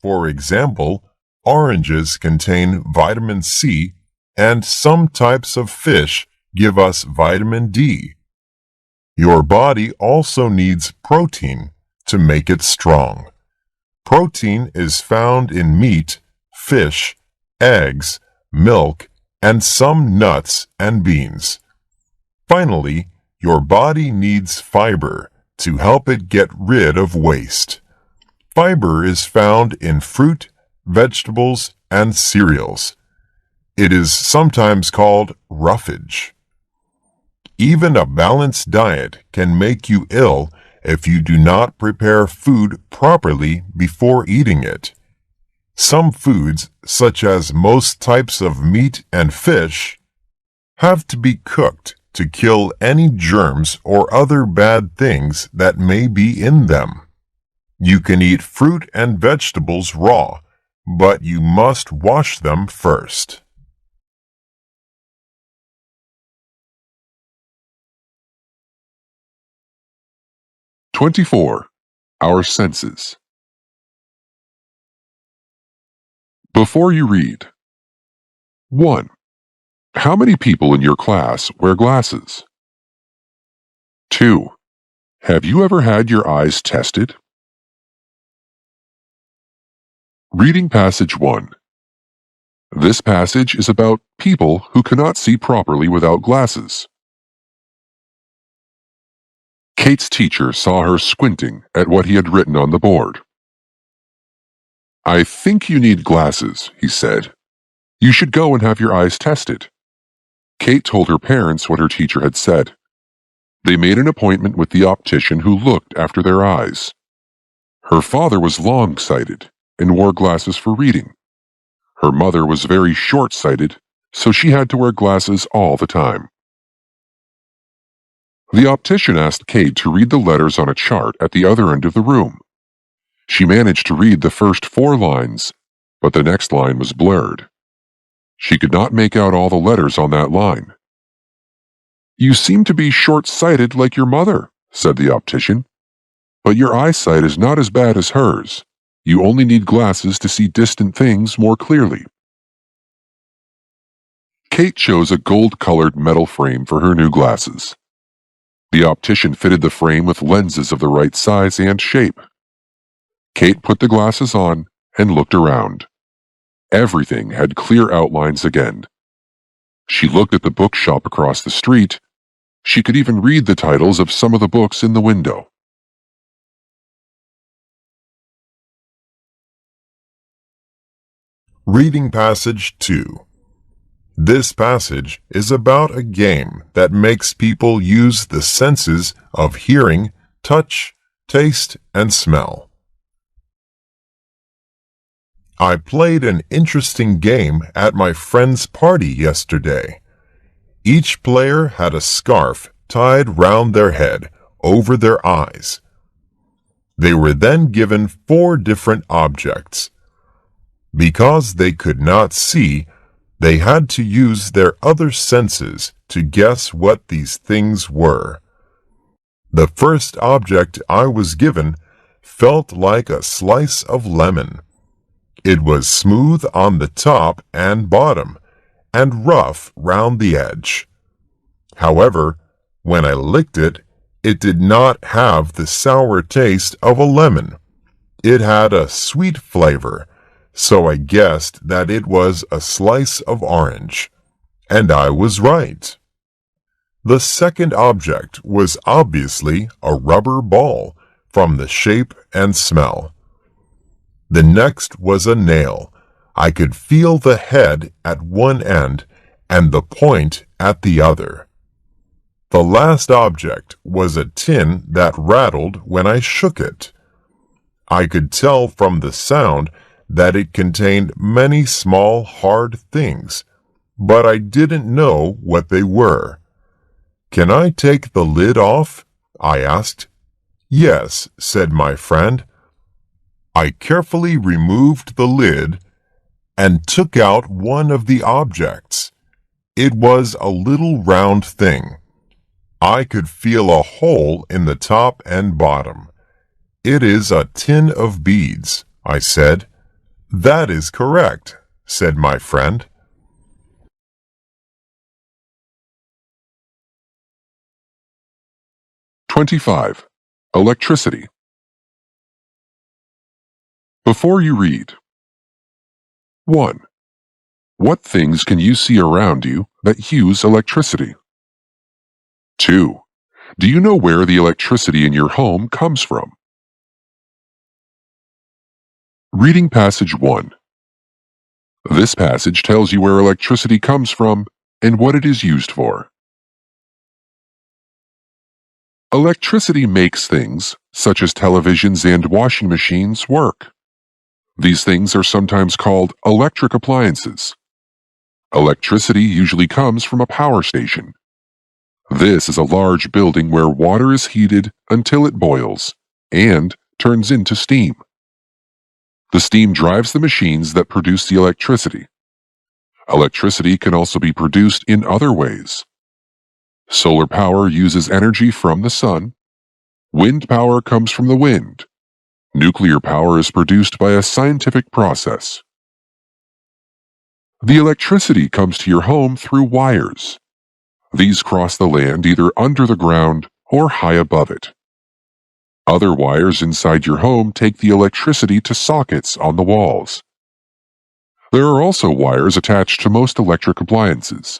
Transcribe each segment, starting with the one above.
For example, oranges contain vitamin C, and some types of fish give us vitamin D. Your body also needs protein to make it strong. Protein is found in meat, fish, eggs, milk, and some nuts and beans. Finally, your body needs fiber to help it get rid of waste. Fiber is found in fruit, vegetables, and cereals. It is sometimes called roughage. Even a balanced diet can make you ill if you do not prepare food properly before eating it. Some foods, such as most types of meat and fish, have to be cooked to kill any germs or other bad things that may be in them. You can eat fruit and vegetables raw, but you must wash them first. Our senses. Before you read. 1. How many people in your class wear glasses? 2. Have you ever had your eyes tested? Reading passage 1. This passage is about people who cannot see properly without glasses. Kate's teacher saw her squinting at what he had written on the board. I think you need glasses, he said. You should go and have your eyes tested. Kate told her parents what her teacher had said. They made an appointment with the optician who looked after their eyes. Her father was long-sighted and wore glasses for reading. Her mother was very short-sighted, so she had to wear glasses all the time. The optician asked Kate to read the letters on a chart at the other end of the room. She managed to read the first 4 lines, but the next line was blurred. She could not make out all the letters on that line. You seem to be short-sighted like your mother, said the optician. But your eyesight is not as bad as hers. You only need glasses to see distant things more clearly. Kate chose a gold-colored metal frame for her new glasses. The optician fitted the frame with lenses of the right size and shape. Kate put the glasses on and looked around. Everything had clear outlines again. She looked at the bookshop across the street. She could even read the titles of some of the books in the window. Reading passage 2. This passage is about a game that makes people use the senses of hearing, touch, taste, and smell. I played an interesting game at my friend's party yesterday. Each player had a scarf tied round their head over their eyes. They were then given 4 different objects. Because they could not see, they had to use their other senses to guess what these things were. The first object I was given felt like a slice of lemon. It was smooth on the top and bottom, and rough round the edge. However, when I licked it, it did not have the sour taste of a lemon. It had a sweet flavor, so I guessed that it was a slice of orange. And I was right. The second object was obviously a rubber ball from the shape and smell. The next was a nail. I could feel the head at one end and the point at the other. The last object was a tin that rattled when I shook it. I could tell from the sound that it contained many small hard things, but I didn't know what they were. Can I take the lid off? I asked. Yes, said my friend. I carefully removed the lid and took out one of the objects. It was a little round thing. I could feel a hole in the top and bottom. It is a tin of beads, I said. That is correct, said my friend. 25. Electricity. Before you read. 1. What things can you see around you that use electricity? 2. Do you know where the electricity in your home comes from? Reading passage 1. This passage tells you where electricity comes from and what it is used for. Electricity makes things, such as televisions and washing machines, work. These things are sometimes called electric appliances. Electricity usually comes from a power station. This is a large building where water is heated until it boils and turns into steam. The steam drives the machines that produce the electricity. Electricity can also be produced in other ways. Solar power uses energy from the sun. Wind power comes from the wind. Nuclear power is produced by a scientific process. The electricity comes to your home through wires. These cross the land either under the ground or high above it. Other wires inside your home take the electricity to sockets on the walls. There are also wires attached to most electric appliances.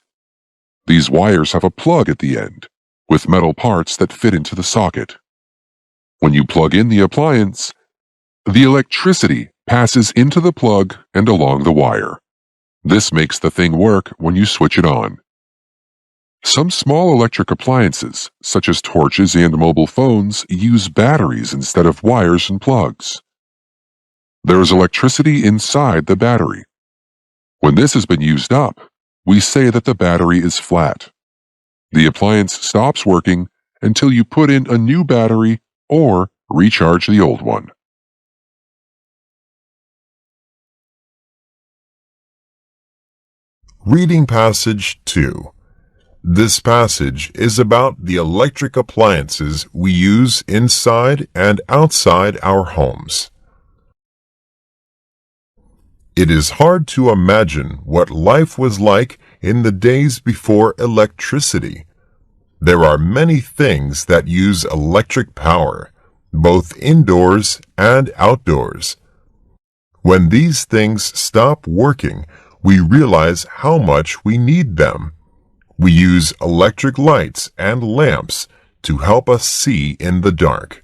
These wires have a plug at the end, with metal parts that fit into the socket. When you plug in the appliance, the electricity passes into the plug and along the wire. This makes the thing work when you switch it on. Some small electric appliances, such as torches and mobile phones, use batteries instead of wires and plugs. There is electricity inside the battery. When this has been used up, we say that the battery is flat. The appliance stops working until you put in a new battery or recharge the old one. Reading passage 2. This passage is about the electric appliances we use inside and outside our homes. It is hard to imagine what life was like in the days before electricity. There are many things that use electric power, both indoors and outdoors. When these things stop working, we realize how much we need them. We use electric lights and lamps to help us see in the dark.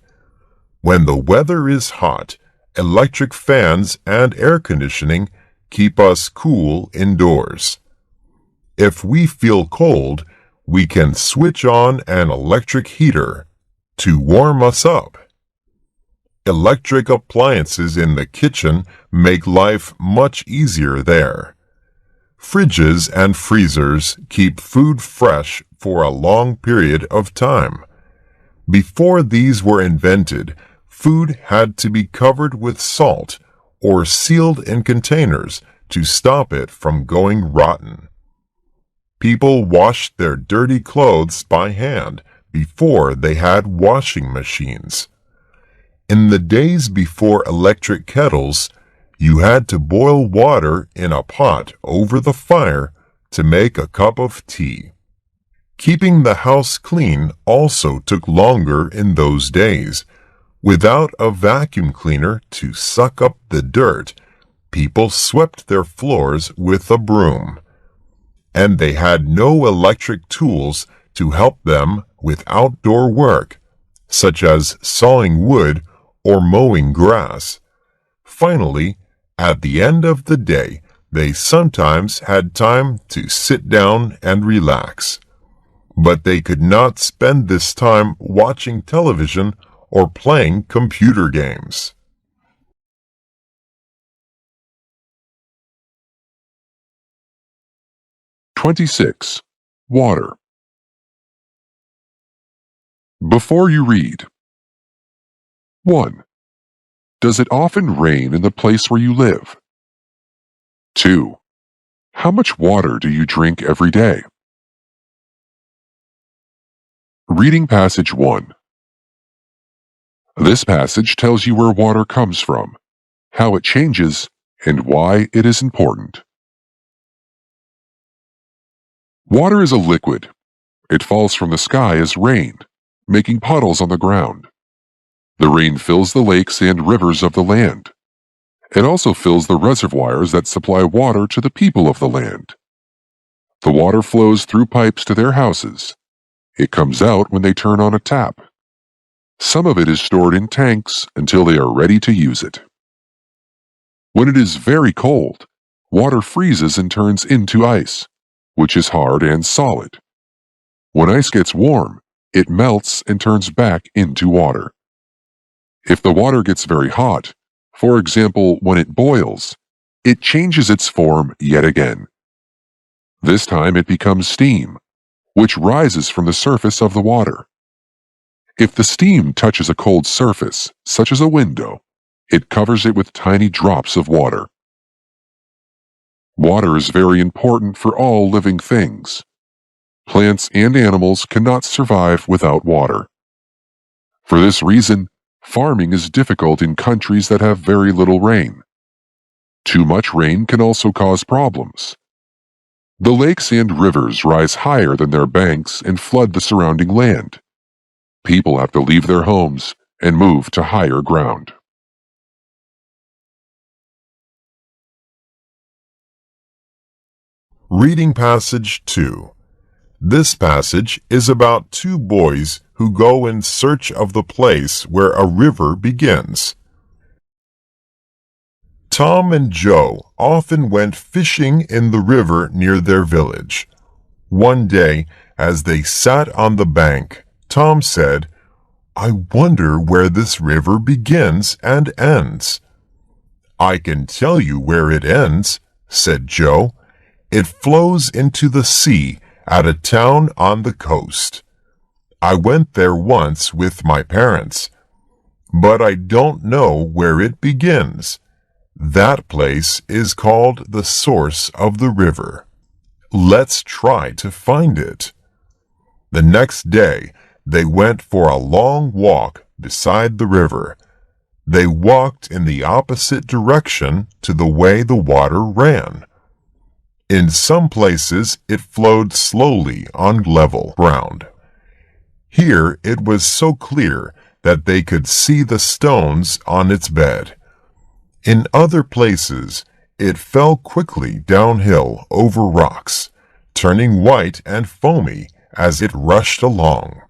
When the weather is hot, electric fans and air conditioning keep us cool indoors. If we feel cold, we can switch on an electric heater to warm us up. Electric appliances in the kitchen make life much easier there. Fridges and freezers keep food fresh for a long period of time. Before these were invented, food had to be covered with salt or sealed in containers to stop it from going rotten. People washed their dirty clothes by hand before they had washing machines. In the days before electric kettles, you had to boil water in a pot over the fire to make a cup of tea. Keeping the house clean also took longer in those days. Without a vacuum cleaner to suck up the dirt, people swept their floors with a broom. And they had no electric tools to help them with outdoor work, such as sawing wood or mowing grass. Finally, at the end of the day, they sometimes had time to sit down and relax. But they could not spend this time watching television or playing computer games. "26. Water. Before you read. 1. Does it often rain in the place where you live? 2. How much water do you drink every day? Reading passage 1. This passage tells you where water comes from, how it changes, and why it is important. Water is a liquid. It falls from the sky as rain, making puddles on the ground. The rain fills the lakes and rivers of the land. It also fills the reservoirs that supply water to the people of the land. The water flows through pipes to their houses. It comes out when they turn on a tap. Some of it is stored in tanks until they are ready to use it. When it is very cold, water freezes and turns into ice, which is hard and solid. When ice gets warm, it melts and turns back into water. If the water gets very hot, for example, when it boils, it changes its form yet again. This time it becomes steam, which rises from the surface of the water. If the steam touches a cold surface, such as a window, it covers it with tiny drops of water. Water is very important for all living things. Plants and animals cannot survive without water. For this reason, farming is difficult in countries that have very little rain. Too much rain can also cause problems. The lakes and rivers rise higher than their banks and flood the surrounding land. People have to leave their homes and move to higher ground. Reading Passage 2. This passage is about two boys who go in search of the place where a river begins. Tom and Joe often went fishing in the river near their village. One day, as they sat on the bank, Tom said, "I wonder where this river begins and ends." "I can tell you where it ends," said Joe. "It flows into the sea at a town on the coast. I went there once with my parents, but I don't know where it begins. That place is called the source of the river. Let's try to find it." The next day, they went for a long walk beside the river. They walked in the opposite direction to the way the water ran. In some places, it flowed slowly on level ground. Here it was so clear that they could see the stones on its bed. In other places, it fell quickly downhill over rocks, turning white and foamy as it rushed along.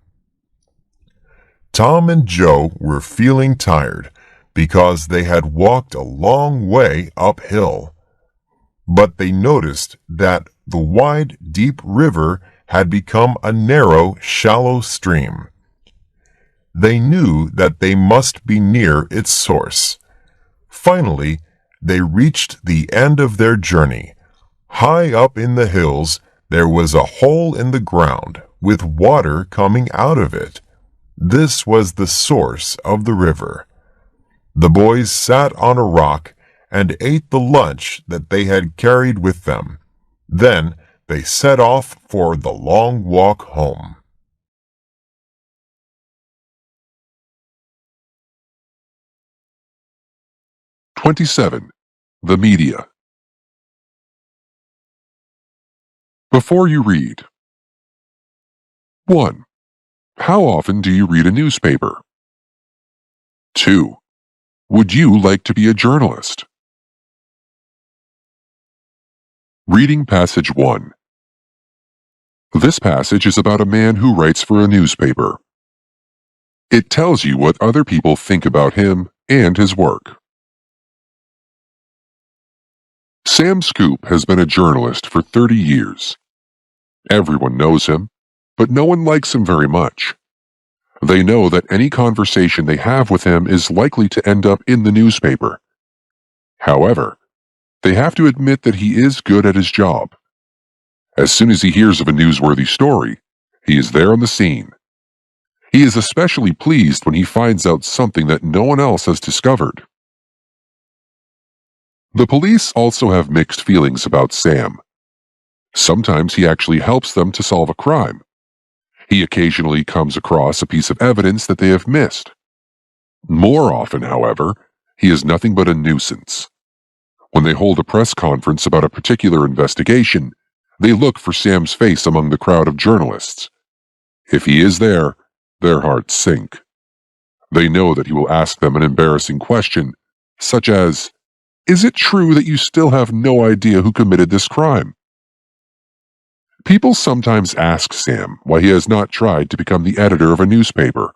Tom and Joe were feeling tired because they had walked a long way uphill. But they noticed that the wide, deep river had become a narrow, shallow stream. They knew that they must be near its source. Finally, they reached the end of their journey. High up in the hills, there was a hole in the ground with water coming out of it. This was the source of the river. The boys sat on a rock and ate the lunch that they had carried with them. Then they set off for the long walk home. '27. The media. Before you read. 1. How often do you read a newspaper? 2. Would you like to be a journalist? Reading Passage 1. This passage is about a man who writes for a newspaper. It tells you what other people think about him and his work. Sam Scoop has been a journalist for 30 years. Everyone knows him, but no one likes him very much. They know that any conversation they have with him is likely to end up in the newspaper. However, they have to admit that he is good at his job. As soon as he hears of a newsworthy story, he is there on the scene. He is especially pleased when he finds out something that no one else has discovered. The police also have mixed feelings about Sam. Sometimes he actually helps them to solve a crime. He occasionally comes across a piece of evidence that they have missed. More often, however, he is nothing but a nuisance. When they hold a press conference about a particular investigation, they look for Sam's face among the crowd of journalists. If he is there, their hearts sink. They know that he will ask them an embarrassing question, such as, "Is it true that you still have no idea who committed this crime?" People sometimes ask Sam why he has not tried to become the editor of a newspaper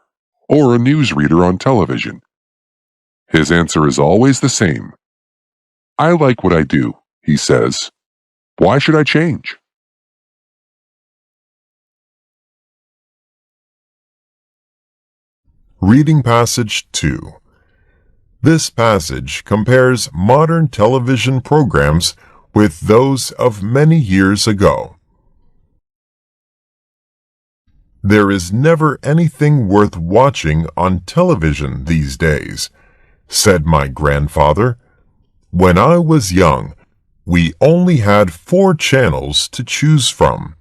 or a newsreader on television. His answer is always the same. "I like what I do," he says. "Why should I change?" Reading Passage 2. This passage compares modern television programs with those of many years ago. There is never anything worth watching on television these days, said my grandfather. When I was young, we only had 4 channels to choose from.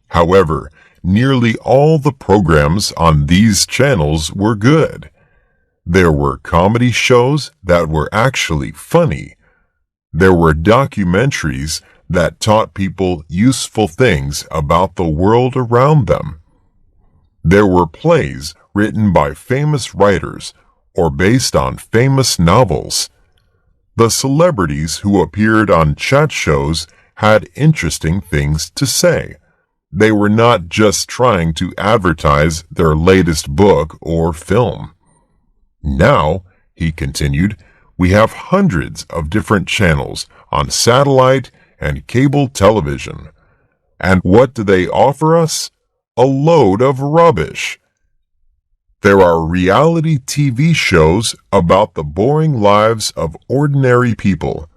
However, nearly all the programs on these channels were good. There were comedy shows that were actually funny. There were documentaries that taught people useful things about the world around them. There were plays written by famous writers or based on famous novels. The celebrities who appeared on chat shows had interesting things to say. They were not just trying to advertise their latest book or film. Now, he continued, we have hundreds of different channels on satellite and cable television. And what do they offer us? A load of rubbish. There are reality TV shows about the boring lives of ordinary people.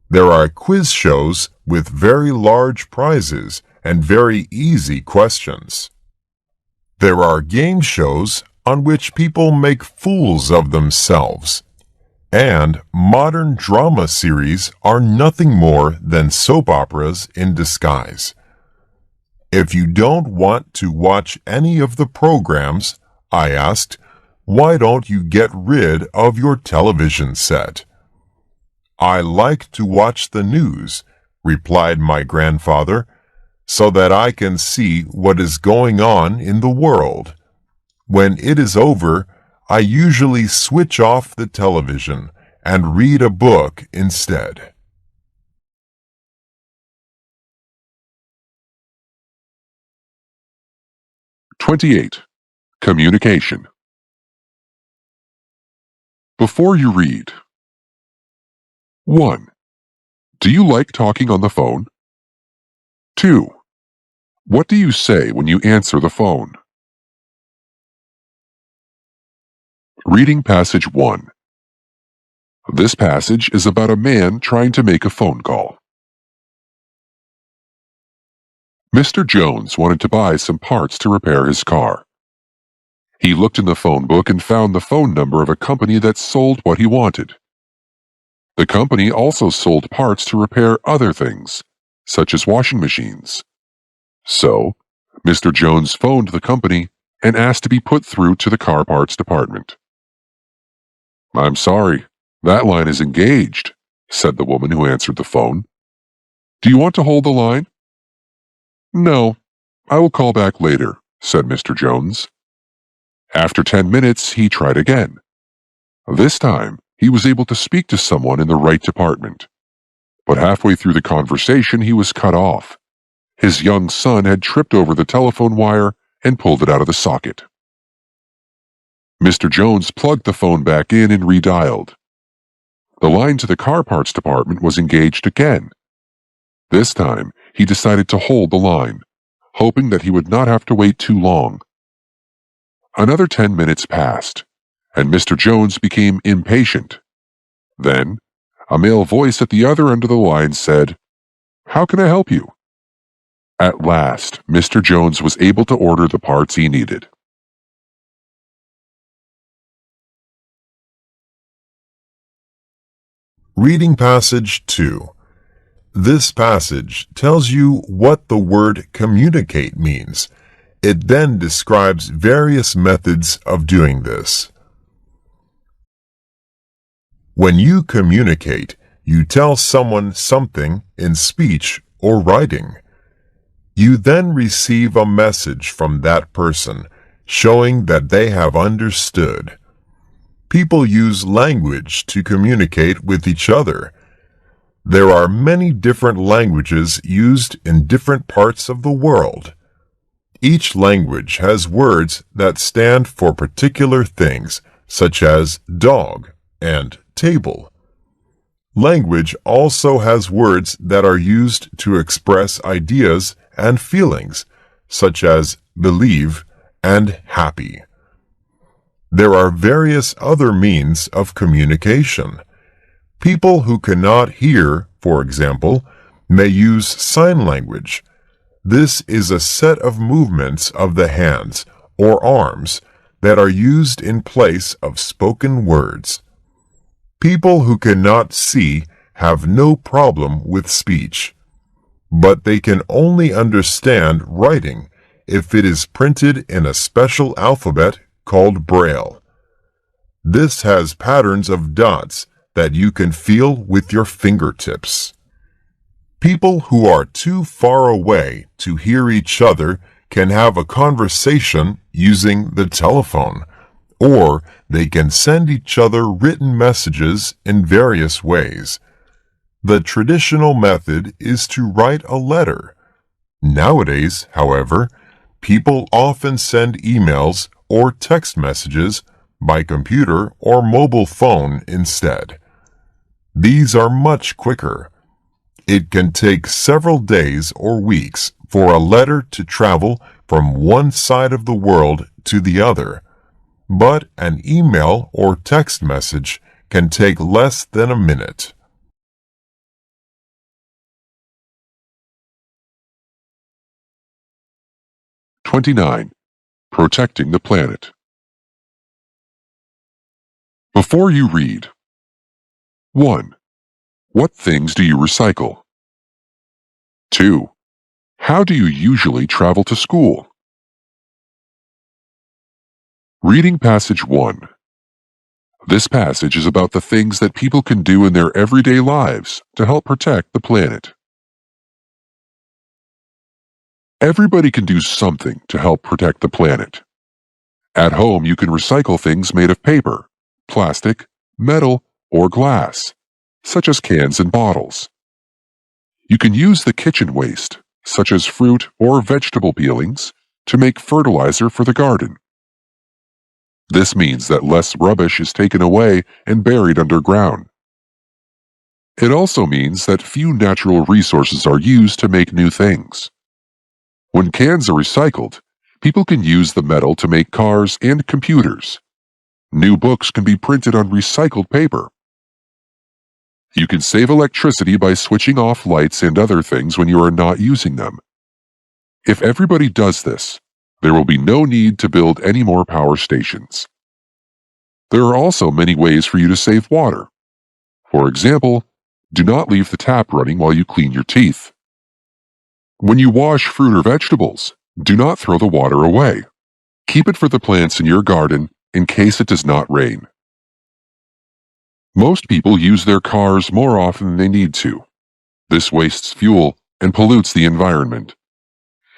There are quiz shows with very large prizes and very easy questions. There are game shows on which people make fools of themselves. And modern drama series are nothing more than soap operas in disguise. If you don't want to watch any of the programs, I asked, why don't you get rid of your television set? I like to watch the news, replied my grandfather, so that I can see what is going on in the world. When it is over, I usually switch off the television and read a book instead. "28. Communication. Before you read. 1. Do you like talking on the phone? 2. What do you say when you answer the phone? Reading Passage 1. This passage is about a man trying to make a phone call. Mr. Jones wanted to buy some parts to repair his car. He looked in the phone book and found the phone number of a company that sold what he wanted. The company also sold parts to repair other things, such as washing machines. So, Mr. Jones phoned the company and asked to be put through to the car parts department. "I'm sorry, that line is engaged," said the woman who answered the phone. "Do you want to hold the line?" "No, I will call back later," said Mr. Jones. After 10 minutes, he tried again. This time, he was able to speak to someone in the right department. But halfway through the conversation, he was cut off. His young son had tripped over the telephone wire and pulled it out of the socket. Mr. Jones plugged the phone back in and redialed. The line to the car parts department was engaged again. This time, he decided to hold the line, hoping that he would not have to wait too long. Another 10 minutes passed, and Mr. Jones became impatient. Then, a male voice at the other end of the line said, "How can I help you?" At last, Mr. Jones was able to order the parts he needed. Reading Passage 2. This passage tells you what the word communicate means. It then describes various methods of doing this. When you communicate, You tell someone something in speech or writing. You then receive a message from that person showing that they have understood. People use language to communicate with each other. There are many different languages used in different parts of the world. Each language has words that stand for particular things, such as dog and table. Language also has words that are used to express ideas and feelings, such as believe and happy. There are various other means of communication. People who cannot hear, for example, may use sign language. This is a set of movements of the hands or arms that are used in place of spoken words. People who cannot see have no problem with speech, but they can only understand writing if it is printed in a special alphabet called Braille. This has patterns of dots that you can feel with your fingertips. People who are too far away to hear each other can have a conversation using the telephone, or they can send each other written messages in various ways. The traditional method is to write a letter. Nowadays, however, people often send emails or text messages by computer or mobile phone instead. These are much quicker. It can take several days or weeks for a letter to travel from one side of the world to the other, but an email or text message can take less than a minute. "29. Protecting the planet. Before you read. 1. What things do you recycle? 2. How do you usually travel to school? Reading passage 1. This passage is about the things that people can do in their everyday lives to help protect the planet. Everybody can do something to help protect the planet. At home, you can recycle things made of paper, plastic, metal, or glass, such as cans and bottles. You can use the kitchen waste, such as fruit or vegetable peelings, to make fertilizer for the garden. This means that less rubbish is taken away and buried underground. It also means that few natural resources are used to make new things. When cans are recycled, people can use the metal to make cars and computers. New books can be printed on recycled paper. You can save electricity by switching off lights and other things when you are not using them. If everybody does this, there will be no need to build any more power stations. There are also many ways for you to save water. For example, do not leave the tap running while you clean your teeth. When you wash fruit or vegetables, do not throw the water away. Keep it for the plants in your garden in case it does not rain. Most people use their cars more often than they need to. This wastes fuel and pollutes the environment.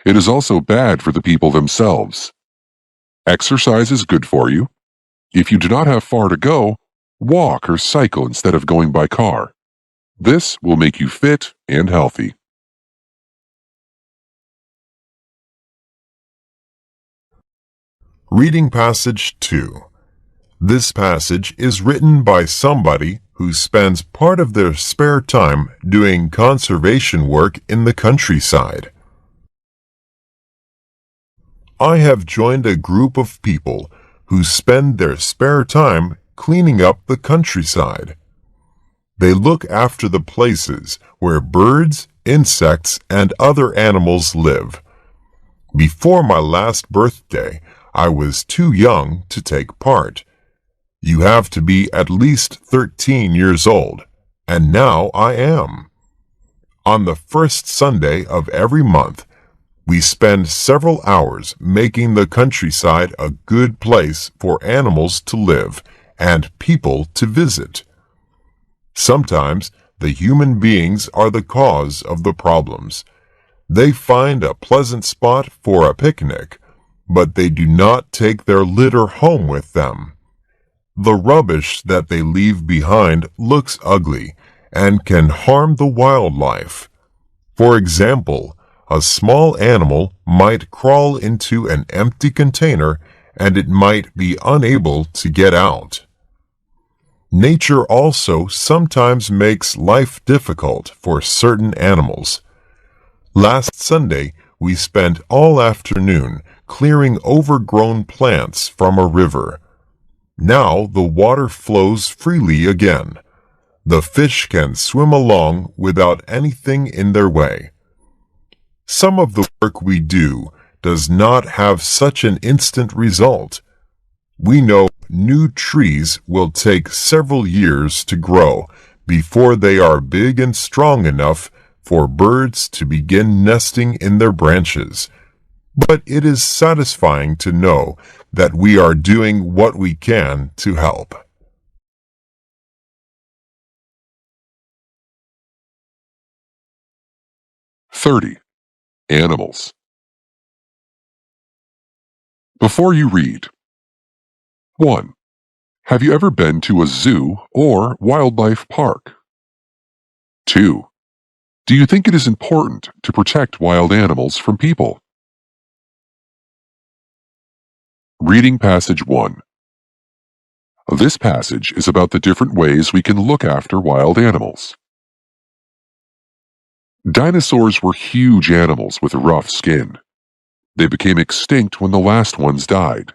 It is also bad for the people themselves. Exercise is good for you. If you do not have far to go, walk or cycle instead of going by car. This will make you fit and healthy. Reading passage 2. This passage is written by somebody who spends part of their spare time doing conservation work in the countryside. I have joined a group of people who spend their spare time cleaning up the countryside. They look after the places where birds, insects, and other animals live. Before my last birthday, I was too young to take part. You have to be at least 13 years old, and now I am. On the first Sunday of every month, we spend several hours making the countryside a good place for animals to live and people to visit. Sometimes the human beings are the cause of the problems. They find a pleasant spot for a picnic, but they do not take their litter home with them. The rubbish that they leave behind looks ugly and can harm the wildlife. For example, a small animal might crawl into an empty container and it might be unable to get out. Nature also sometimes makes life difficult for certain animals. Last Sunday, we spent all afternoon clearing overgrown plants from a river. Now the water flows freely again. The fish can swim along without anything in their way. Some of the work we do does not have such an instant result. We know new trees will take several years to grow before they are big and strong enough for birds to begin nesting in their branches. But it is satisfying to know that we are doing what we can to help. "30. Animals." Before you read. 1. Have you ever been to a zoo or wildlife park? 2. Do you think it is important to protect wild animals from people? Reading Passage 1. This passage is about the different ways we can look after wild animals. Dinosaurs were huge animals with rough skin. They became extinct when the last ones died,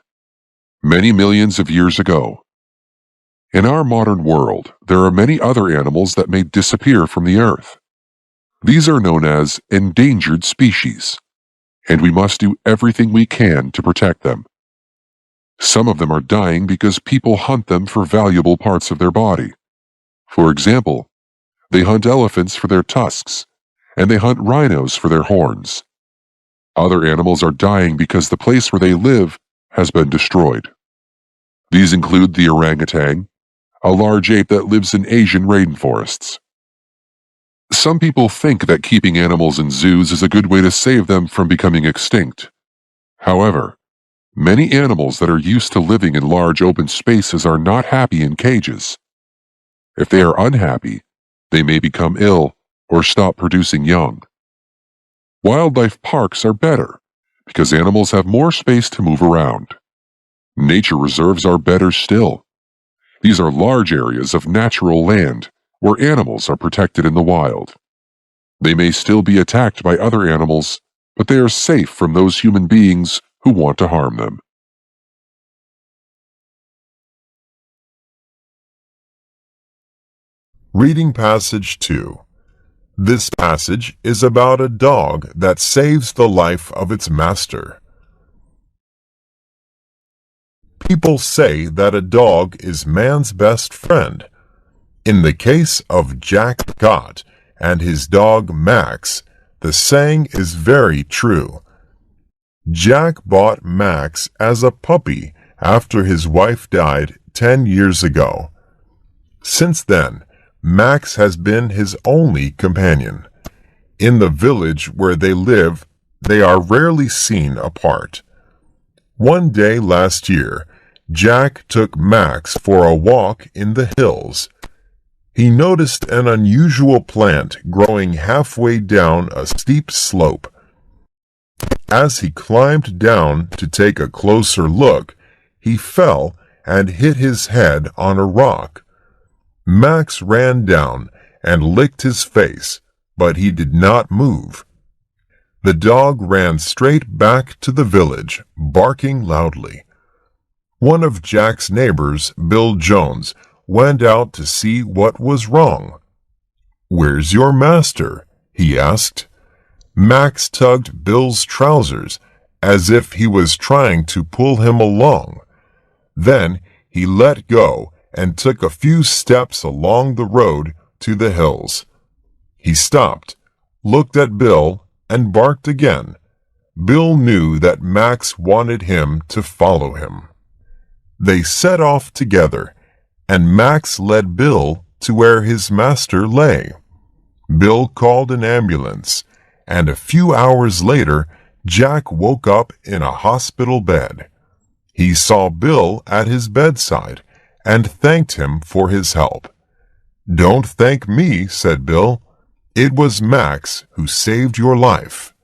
many millions of years ago. In our modern world, there are many other animals that may disappear from the earth. These are known as endangered species, and we must do everything we can to protect them. Some of them are dying because people hunt them for valuable parts of their body. For example, they hunt elephants for their tusks, and they hunt rhinos for their horns. Other animals are dying because the place where they live has been destroyed. These include the orangutan, a large ape that lives in Asian rainforests. Some people think that keeping animals in zoos is a good way to save them from becoming extinct. However, many animals that are used to living in large open spaces are not happy in cages. If they are unhappy, they may become ill or stop producing young. Wildlife parks are better because animals have more space to move around. Nature reserves are better still. These are large areas of natural land where animals are protected in the wild. They may still be attacked by other animals, but they are safe from those human beings who want to harm them. Reading Passage 2. This passage is about a dog that saves the life of its master. People say that a dog is man's best friend. In the case of Jack Scott and his dog Max, the saying is very true. Jack bought Max as a puppy after his wife died 10 years ago. Since then, Max has been his only companion. In the village where they live, they are rarely seen apart. One day last year, Jack took Max for a walk in the hills. He noticed an unusual plant growing halfway down a steep slope. As he climbed down to take a closer look, he fell and hit his head on a rock. Max ran down and licked his face, but he did not move. The dog ran straight back to the village, barking loudly. One of Jack's neighbors, Bill Jones, went out to see what was wrong. "Where's your master?" he asked. Max tugged Bill's trousers as if he was trying to pull him along. Then he let go and took a few steps along the road to the hills. He stopped, looked at Bill, and barked again. Bill knew that Max wanted him to follow him. They set off together, and Max led Bill to where his master lay. Bill called an ambulance, and a few hours later, Jack woke up in a hospital bed. He saw Bill at his bedside and thanked him for his help. "Don't thank me," said Bill. "It was Max who saved your life."